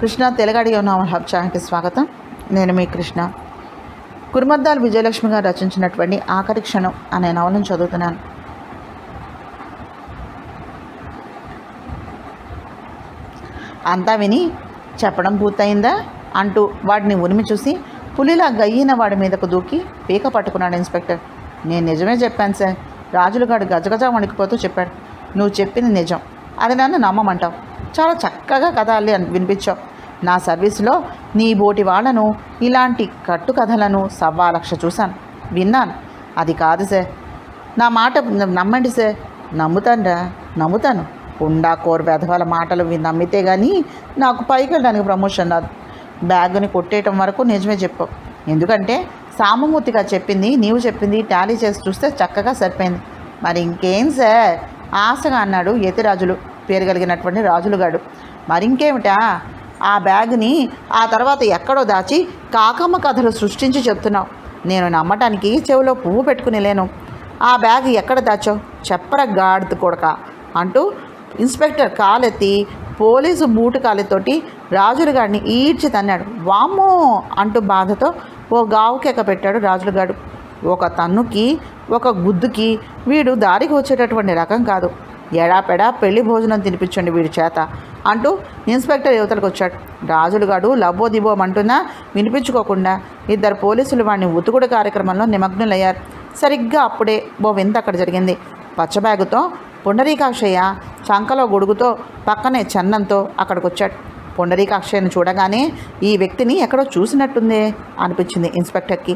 Krishna తెలుగడియో naval hub ఛానల్కి స్వాగతం. నేను మీ కృష్ణ. కురుమద్దాల్ విజయలక్ష్మి గారు రచించినటువంటి ఆఖరి క్షణం అనే నవలను చదువుతున్నాను. అంతా విని చెప్పడం పూర్తయిందా అంటూ వాడిని ఉరిమి చూసి పులిలా గయ్యిన వాడి మీదకు దూకి పీక పట్టుకున్నాడు ఇన్స్పెక్టర్. నేను నిజమే చెప్పాను సార్. రాజులుగాడు గజగజ వణికిపోతూ చెప్పాడు. నువ్వు చెప్పింది నిజం, అది నన్ను నమ్మమంటావు. చాలా చక్కగా కథ అల్లి వినిపించావు. నా సర్వీసులో నీ బోటి వాళ్ళను ఇలాంటి కట్టు కథలను 1,15,00,000 చూశాను, విన్నాను. అది కాదు సార్, నా మాట నమ్మండి సార్. నమ్ముతాను. ఉండా కోర్ వెధవాల మాటలు నమ్మితే కానీ నాకు పైకి వెళ్ళడానికి ప్రమోషన్ రాదు. బ్యాగ్ని కొట్టేయటం వరకు నిజమే చెప్పావు. ఎందుకంటే సామమూర్తిగా చెప్పింది నీవు చెప్పింది టాలీ చేసి చూస్తే చక్కగా సరిపోయింది. మరి ఇంకేం సార్ ఆశగా అన్నాడు యతిరాజులు పేరు కలిగినటువంటి రాజులుగాడు. మరింకేమిటా, ఆ బ్యాగ్ని ఆ తర్వాత ఎక్కడో దాచి కాకమ్మ కథలు సృష్టించి చెప్తున్నావు. నేను నమ్మటానికి చెవిలో పువ్వు పెట్టుకుని లేను. ఆ బ్యాగ్ ఎక్కడ దాచావు చెప్పరా గాడిద కొడక అంటూ ఇన్స్పెక్టర్ కాలెత్తి పోలీసు బూటు కాలితోటి రాజులుగాడిని ఈడ్చి తన్నాడు. వామ్మో అంటూ బాధతో ఓ గావుకెక్క పెట్టాడు రాజులుగాడు. ఒక తన్నుకి ఒక గుద్దుకి వీడు దారికి వచ్చేటటువంటి రకం కాదు. ఎడాపెడా పెళ్లి భోజనం తినిపించండి వీడి చేత అంటూ ఇన్స్పెక్టర్ యువతలకు వచ్చాడు. రాజులుగాడు లబ్బో దిబోమంటున్నా వినిపించుకోకుండా 2 పోలీసులు వాడిని ఉతుకుడు కార్యక్రమంలో నిమగ్నులయ్యారు. సరిగ్గా అప్పుడే ఓ వింత అక్కడ జరిగింది. పచ్చబ్యాగుతో పుండరీకాక్షయ్య చంకలో గొడుగుతో పక్కనే చన్నంతో అక్కడికి వచ్చాడు. పుండరీకాక్షయ్యను చూడగానే ఈ వ్యక్తిని ఎక్కడో చూసినట్టుందే అనిపించింది ఇన్స్పెక్టర్కి.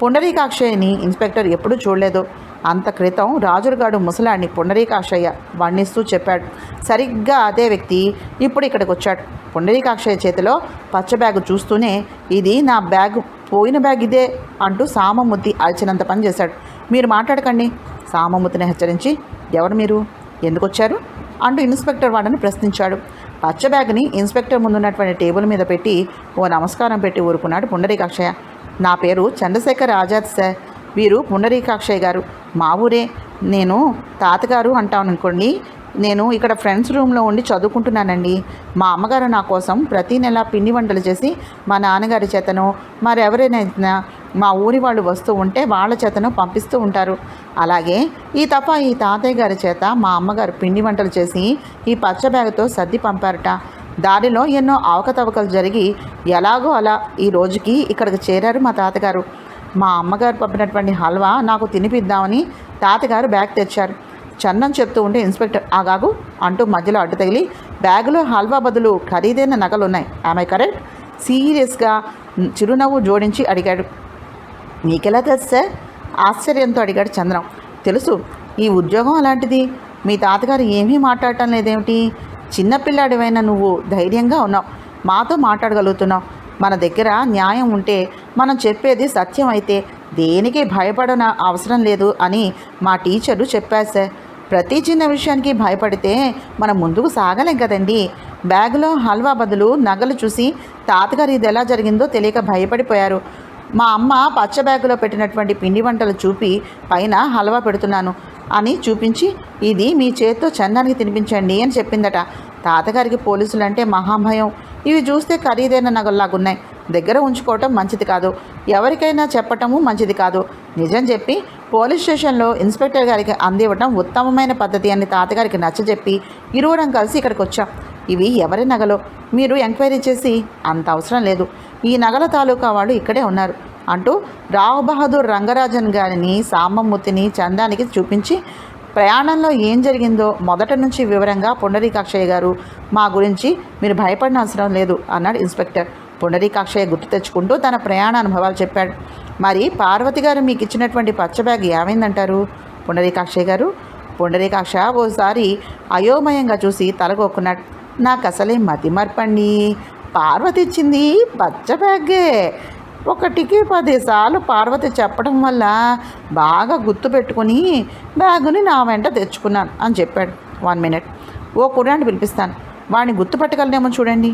పుండరీకాక్షయ్యని ఇన్స్పెక్టర్ ఎప్పుడూ చూడలేదు. అంత క్రితం రాజులుగాడు ముసలాడిని పుండరీకాక్షయ్య వర్ణిస్తూ చెప్పాడు. సరిగ్గా అదే వ్యక్తి ఇప్పుడు ఇక్కడికి వచ్చాడు. పుండరీకాక్షయ్య చేతిలో పచ్చ బ్యాగు చూస్తూనే ఇది నా బ్యాగు, పోయిన బ్యాగ్ ఇదే అంటూ సామమూర్తి అరిచినంత పని చేశాడు. మీరు మాట్లాడకండి సామమూర్తిని హెచ్చరించి. ఎవరు మీరు, ఎందుకు వచ్చారు అంటూ ఇన్స్పెక్టర్ వాడిని ప్రశ్నించాడు. పచ్చ బ్యాగ్ని ఇన్స్పెక్టర్ ముందున్నటువంటి టేబుల్ మీద పెట్టి ఓ నమస్కారం పెట్టి ఊరుకున్నాడు పుండరీకాక్షయ్య. నా పేరు చంద్రశేఖర్ ఆజాద్ సార్. వీరు పుండరీకాక్షయ్య గారు, మా ఊరే. నేను తాతగారు అంటాను అనుకోండి. నేను ఇక్కడ ఫ్రెండ్స్ రూమ్లో ఉండి చదువుకుంటున్నానండి. మా అమ్మగారు నా కోసం ప్రతీ నెల పిండి వంటలు చేసి మా నాన్నగారి చేతను మరెవరైనా మా ఊరి వాళ్ళు వస్తూ ఉంటే వాళ్ళ చేతను పంపిస్తూ ఉంటారు. అలాగే ఈ తాతయ్య గారి చేత మా అమ్మగారు పిండి వంటలు చేసి ఈ పచ్చ బ్యాగుతో సర్ది పంపారట. దారిలో ఎన్నో అవకతవకలు జరిగి ఎలాగో అలా ఈ రోజుకి ఇక్కడికి చేరారు మా తాతగారు. మా అమ్మగారు పంపినటువంటి హల్వా నాకు తినిపిద్దామని తాతగారు బ్యాగ్ తెచ్చారు. చన్నం చెప్తూ ఉంటే ఇన్స్పెక్టర్ ఆగాగు అంటూ మధ్యలో అడ్డు తగిలి బ్యాగులో హల్వా బదులు ఖరీదైన నగలు ఉన్నాయి, ఆమె కరెక్ట్ సీరియస్గా చిరునవ్వు జోడించి అడిగాడు. మీకెలా తెలుసు సార్ ఆశ్చర్యంతో అడిగాడు చంద్రం. తెలుసు, ఈ ఉద్యోగం అలాంటిది. మీ తాతగారు ఏమీ మాట్లాడటం లేదేమిటి? చిన్నపిల్లాడివైనా నువ్వు ధైర్యంగా ఉన్నావు, మాతో మాట్లాడగలుగుతున్నావు. మన దగ్గర న్యాయం ఉంటే మనం చెప్పేది సత్యం అయితే దేనికి భయపడన అవసరం లేదు అని మా టీచరు చెప్పారు సార్. ప్రతి చిన్న విషయానికి భయపడితే మనం ముందుకు సాగలేం కదండి. బ్యాగులో హల్వా బదులు నగలు చూసి తాతగారు ఇది ఎలా జరిగిందో తెలియక భయపడిపోయారు. మా అమ్మ పచ్చ బ్యాగులో పెట్టినటువంటి పిండి వంటలు చూపి పైన హల్వా పెడుతున్నాను అని చూపించి ఇది మీ చేత్తో చందానికి తినిపించండి అని చెప్పిందట. తాతగారికి పోలీసులంటే మహాభయం. ఇవి చూస్తే ఖరీదైన నగల్లాగున్నాయి, దగ్గర ఉంచుకోవటం మంచిది కాదు, ఎవరికైనా చెప్పటము మంచిది కాదు. నిజం చెప్పి పోలీస్ స్టేషన్లో ఇన్స్పెక్టర్ గారికి అందివ్వటం ఉత్తమమైన పద్ధతి అని తాతగారికి నచ్చజెప్పి ఇరువురం కలిసి ఇక్కడికి వచ్చాం. ఇవి ఎవరి నగలో మీరు ఎంక్వైరీ చేసి అంత అవసరం లేదు. ఈ నగల తాలూకా వాళ్ళు ఇక్కడే ఉన్నారు అంటూ రావ్ బహదూర్ రంగరాజన్ గారిని సామమూర్తిని చందానికి చూపించి ప్రయాణంలో ఏం జరిగిందో మొదట నుంచి వివరంగా పుండరీకాక్షయ్య గారు మా గురించి మీరు భయపడిన అవసరం లేదు అన్నాడు ఇన్స్పెక్టర్. పుండరీకాక్షయ్య గుర్తు తెచ్చుకుంటూ తన ప్రయాణ అనుభవాలు చెప్పాడు. మరి పార్వతి గారు మీకు ఇచ్చినటువంటి పచ్చ బ్యాగ్ ఏమైందంటారు పుండరీకాక్షయ్య గారు? పుండరీకాక్ష ఓసారి అయోమయంగా చూసి తలగొక్కున్నాడు. నాకు అసలే మతిమర్పండి. పార్వతి ఇచ్చింది పచ్చ బ్యాగే. 1కి 10 సార్లు పార్వతి చెప్పడం వల్ల బాగా గుర్తు పెట్టుకుని బ్యాగుని నా వెంట తెచ్చుకున్నాను అని చెప్పాడు. 1 మినిట్, ఓ కుర్రాన్ని పిలిపిస్తాను, వాడిని గుర్తుపట్టగలనేమో చూడండి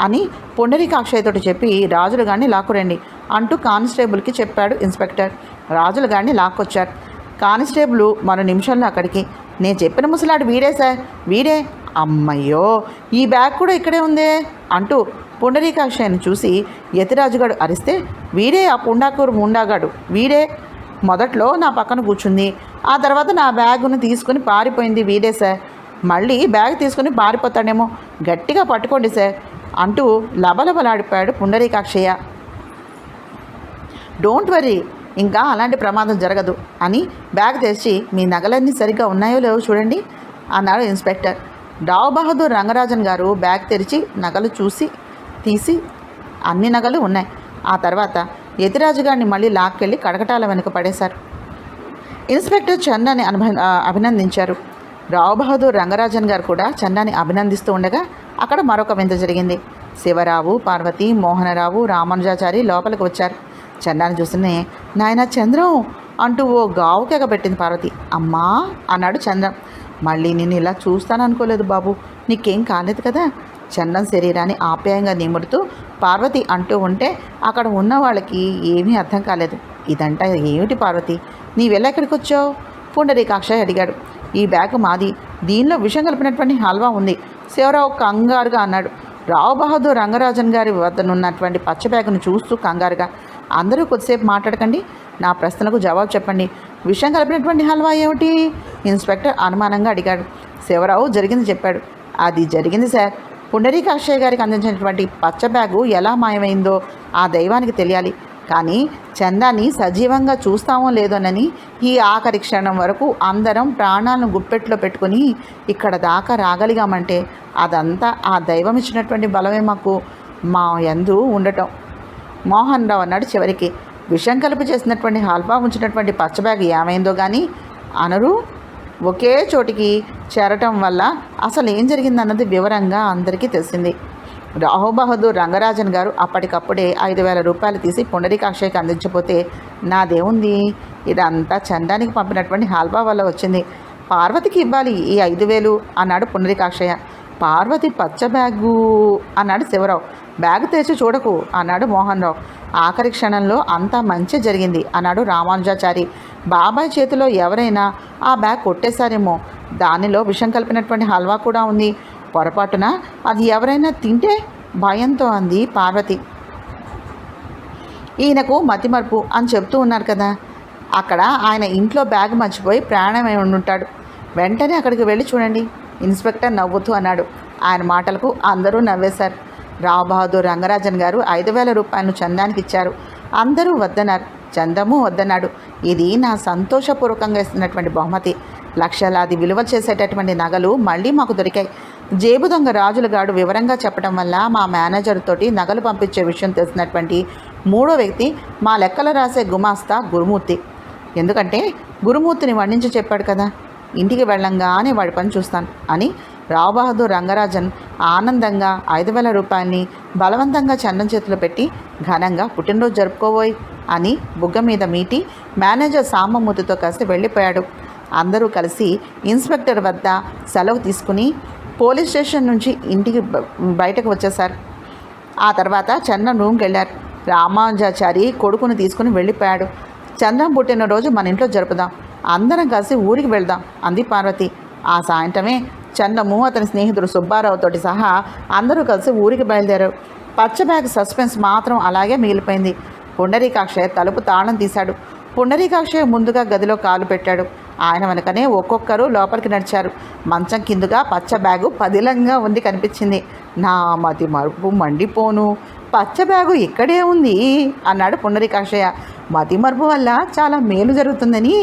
అని పుండరీకాక్షయ్యతో చెప్పి రాజులుగాడిని లాక్కురండి అంటూ కానిస్టేబుల్కి చెప్పాడు ఇన్స్పెక్టర్. రాజులుగాడిని లాక్కొచ్చారు. కానిస్టేబుల్ మరో నిమిషంలో అక్కడికి. నేను చెప్పిన ముసలాడు వీడే సార్, వీడే అమ్మయ్యో, ఈ బ్యాగ్ కూడా ఇక్కడే ఉందే అంటూ పుండరీకాక్షయ్యను చూసి యతిరాజుగాడు అరిస్తే, వీడే ఆ పుండాకూరు ముండాగాడు, వీడే మొదట్లో నా పక్కన కూర్చుంది, ఆ తర్వాత నా బ్యాగును తీసుకుని పారిపోయింది వీడే సార్, మళ్ళీ బ్యాగ్ తీసుకుని పారిపోతాడేమో, గట్టిగా పట్టుకోండి సార్ అంటూ లబలబలాడిపోయాడు పుండరీకాక్షయ్య. డోంట్ వరీ, ఇంకా అలాంటి ప్రమాదం జరగదు అని బ్యాగ్ తెచ్చి మీ నగలన్నీ సరిగ్గా ఉన్నాయో లేవో చూడండి అన్నాడు ఇన్స్పెక్టర్. రావు బహదూర్ రంగరాజన్ గారు బ్యాగ్ తెరిచి నగలు తీసి అన్ని నగలు ఉన్నాయి. ఆ తర్వాత యతిరాజు గారిని మళ్ళీ లాక్కెళ్ళి కడకటాల వెనుక పడేశారు. ఇన్స్పెక్టర్ చందాని అభినందించారు. రావు బహదూర్ రంగరాజన్ గారు కూడా చందాని అభినందిస్తూ ఉండగా అక్కడ మరొక వింత జరిగింది. శివరావు, పార్వతి, మోహనరావు, రామానుజాచారి లోపలికి వచ్చారు. చందాని చూస్తూనే, నాయన చంద్రం అంటూ ఓ గావుకెగ పెట్టింది పార్వతి. అమ్మా అన్నాడు చంద్రం. మళ్ళీ నేను ఇలా చూస్తాననుకోలేదు బాబు, నీకేం కాలేదు కదా? చందం శరీరాన్ని ఆప్యాయంగా నిమురుతూ పార్వతి అంటూ ఉంటే అక్కడ ఉన్న వాళ్ళకి ఏమీ అర్థం కాలేదు. ఇదంతా ఏమిటి పార్వతి, నీవెళ్ళెక్కడికి వచ్చావు? పుండరీకాక్షయ్య అడిగాడు. ఈ బ్యాగ్ మాది, దీనిలో విషం కలిపినటువంటి హల్వా ఉంది, శివరావు కంగారుగా అన్నాడు. రావు బహదూర్ రంగరాజన్ గారి వద్దనున్నటువంటి పచ్చ బ్యాగును చూస్తూ కంగారుగా, అందరూ కొద్దిసేపు మాట్లాడకండి, నా ప్రశ్నలకు జవాబు చెప్పండి, విషం కలిపినటువంటి హల్వా ఏమిటి? ఇన్స్పెక్టర్ అనుమానంగా అడిగాడు. శివరావు జరిగింది చెప్పాడు. అది జరిగింది సార్, పుండరీకాక్షయ్య గారికి అందించినటువంటి పచ్చ బ్యాగు ఎలా మాయమైందో ఆ దైవానికి తెలియాలి, కానీ చందాన్ని సజీవంగా చూస్తామో లేదోనని ఈ ఆఖరి క్షణం వరకు అందరం ప్రాణాలను గుప్పెట్లో పెట్టుకుని ఇక్కడ దాకా రాగలిగామంటే అదంతా ఆ దైవం ఇచ్చినటువంటి బలమే మా యందు ఉండటం. మోహన్ రావు అన్నాడు చివరికి. విషం కలిపి చేసినటువంటి హల్వా ఉంచినటువంటి పచ్చ బ్యాగ్ ఏమైందో కానీ అనరు ఒకే చోటికి చేరటం వల్ల అసలు ఏం జరిగిందన్నది వివరంగా అందరికీ తెలిసింది. రావు బహదూర్ రంగరాజన్ గారు అప్పటికప్పుడే 5,000 రూపాయలు తీసి పుండరీకాక్షయ్యకి అందించకపోతే నాదేముంది, ఇదంతా చందానికి పంపినటువంటి హల్వా వల్ల వచ్చింది, పార్వతికి ఇవ్వాలి ఈ 5,000 అన్నాడు పుండరీకాక్షయ్య. పార్వతి పచ్చ బ్యాగు అన్నాడు శివరావు. బ్యాగు తెచ్చి చూడకు అన్నాడు మోహన్ రావు. ఆఖరి క్షణంలో అంతా మంచి జరిగింది అన్నాడు రామానుజాచారి. బాబాయ్ చేతిలో ఎవరైనా ఆ బ్యాగ్ కొట్టేశారేమో, దానిలో విషం కలిపినటువంటి హల్వా కూడా ఉంది, పొరపాటున అది ఎవరైనా తింటే భయంతో అంది పార్వతి. ఈయనకు మతిమరుపు అని చెప్తూ ఉన్నారు కదా, అక్కడ ఆయన ఇంట్లో బ్యాగ్ మర్చిపోయి ప్రాణమై ఉండుంటాడు, వెంటనే అక్కడికి వెళ్ళి చూడండి ఇన్స్పెక్టర్ నవ్వుతూ అన్నాడు. ఆయన మాటలకు అందరూ నవ్వేశారు. రావు బహదూర్ రంగరాజన్ గారు 5,000 రూపాయలను చందానికి ఇచ్చారు. అందరూ వద్దన్నారు, చందము వద్దన్నాడు. ఇది నా సంతోషపూర్వకంగా ఇస్తున్నటువంటి బహుమతి, లక్షలాది విలువ చేసేటటువంటి నగలు మళ్ళీ మాకు దొరికాయి. జేబు దొంగ రాజులగాడు వివరంగా చెప్పడం వల్ల మా మేనేజర్ తోటి నగలు పంపించే విషయం తెలిసినటువంటి మూడో వ్యక్తి మా లెక్కలు రాసే గుమాస్తా గురుమూర్తి. ఎందుకంటే గురుమూర్తిని వర్ణించి చెప్పాడు కదా, ఇంటికి వెళ్ళంగానే వాడి పని చూస్తాను అని రావు బహదూర్ రంగరాజన్ ఆనందంగా 5,000 రూపాయలని బలవంతంగా చందం చేతిలో పెట్టి ఘనంగా పుట్టినరోజు జరుపుకోబోయ్ అని బుగ్గ మీద మీటి మేనేజర్ సాంబమూర్తితో కలిసి వెళ్ళిపోయాడు. అందరూ కలిసి ఇన్స్పెక్టర్ వద్ద సెలవు తీసుకుని పోలీస్ స్టేషన్ నుంచి ఇంటికి బయటకు వచ్చేశారు. ఆ తర్వాత చంద్రం రూమ్కి వెళ్ళారు. రామానుజాచారి కొడుకుని తీసుకుని వెళ్ళిపోయాడు. చంద్రం పుట్టినరోజు మన ఇంట్లో జరుపుదాం, అందరం కలిసి ఊరికి వెళ్దాం అంది పార్వతి. ఆ సాయంత్రమే చంద్రము అతని స్నేహితుడు సుబ్బారావుతోటి సహా అందరూ కలిసి ఊరికి బయలుదేరారు. పచ్చ బ్యాగ్ సస్పెన్స్ మాత్రం అలాగే మిగిలిపోయింది. పుండరీకాక్షయ్య తలుపు తాళం తీశాడు. పుండరీకాక్షయ్య ముందుగా గదిలో కాలు పెట్టాడు. ఆయన వెనకనే ఒక్కొక్కరు లోపలికి నడిచారు. మంచం కిందుగా పచ్చ బ్యాగు పదిలంగా ఉంది కనిపించింది. నా మతి మరుపు మండిపోను, పచ్చ బ్యాగు ఇక్కడే ఉంది అన్నాడు పుండరీకాక్షయ్య. మతి మరుపు వల్ల చాలా మేలు జరుగుతుందని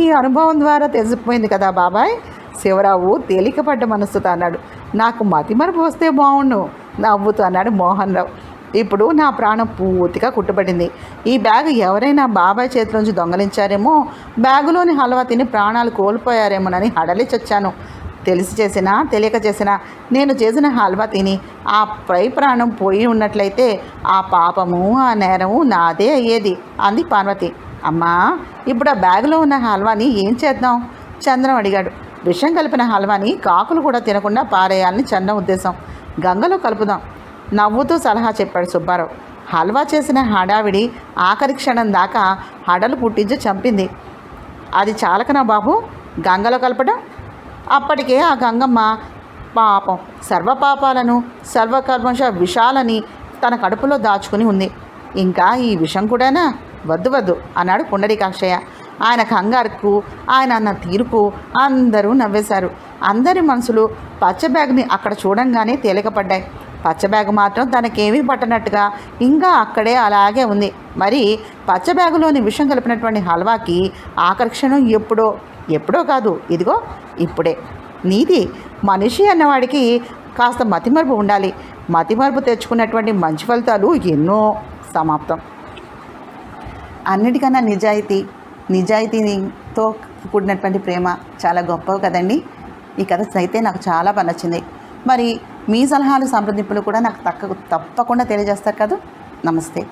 ఈ అనుభవం ద్వారా తెలిసిపోయింది కదా బాబాయ్. శివరావు తేలికపడ్డ మనస్సుతో అన్నాడు. నాకు మతి మరుపు వస్తే బాగుండు నవ్వుతూ అన్నాడు మోహన్ రావు. ఇప్పుడు నా ప్రాణం పూర్తిగా కుట్టుబడింది. ఈ బ్యాగ్ ఎవరైనా బాబాయ్ చేతిలోంచి దొంగలించారేమో, బ్యాగులోని హల్వా తిని ప్రాణాలు కోల్పోయారేమోనని హడలి చచ్చాను. తెలిసి చేసినా తెలియక చేసినా నేను చేసిన హల్వా తిని ఆ పై ప్రాణం పోయి ఉన్నట్లయితే ఆ పాపము ఆ నేరము నాదే అయ్యేది అంది పార్వతి. అమ్మా, ఇప్పుడు ఆ బ్యాగులో ఉన్న హల్వాని ఏం చేద్దాం? చంద్రం అడిగాడు. విషం కలిపిన హల్వాని కాకులు కూడా తినకుండా పారేయాలని చంద్రం ఉద్దేశం. గంగలో కలుపుదాం నవ్వుతూ సలహా చెప్పాడు సుబ్బారావు. హల్వా చేసిన హడావిడి ఆఖరి క్షణం దాకా హడలు పుట్టించి చంపింది. అది చాలకనా బాబు గంగలో కలపడం? అప్పటికే ఆ గంగమ్మ పాపం సర్వపాపాలను సర్వకర్మష విషాలని తన కడుపులో దాచుకుని ఉంది. ఇంకా ఈ విషం కూడానా? వద్దు వద్దు అన్నాడు పుండరీకాక్షయ్య. ఆయన కంగారుకు, ఆయన అన్న తీరుకు అందరూ నవ్వేశారు. అందరి మనసులు పచ్చ బ్యాగ్ని అక్కడ చూడంగానే తేలికపడ్డాయి. పచ్చ బ్యాగ్ మాత్రం తనకేమీ పట్టనట్టుగా ఇంకా అక్కడే అలాగే ఉంది. మరి పచ్చ బ్యాగులోని విషం కలిపినటువంటి హల్వాకి ఆఖరి క్షణం ఎప్పుడో కాదు, ఇదిగో ఇప్పుడే. నీది మనిషి అన్నవాడికి కాస్త మతిమరుపు ఉండాలి. మతిమరుపు తెచ్చుకున్నటువంటి మంచి ఫలితాలు ఎన్నో. సమాప్తం. అన్నిటికన్నా నిజాయితీతో కూడినటువంటి ప్రేమ చాలా గొప్పవి కదండి. ఈ కథ అయితే నాకు చాలా బాగా నచ్చింది. మరి మీ సలహాలు సంప్రదింపులు కూడా నాకు తప్పకుండా తెలియజేస్తారు కదా. నమస్తే.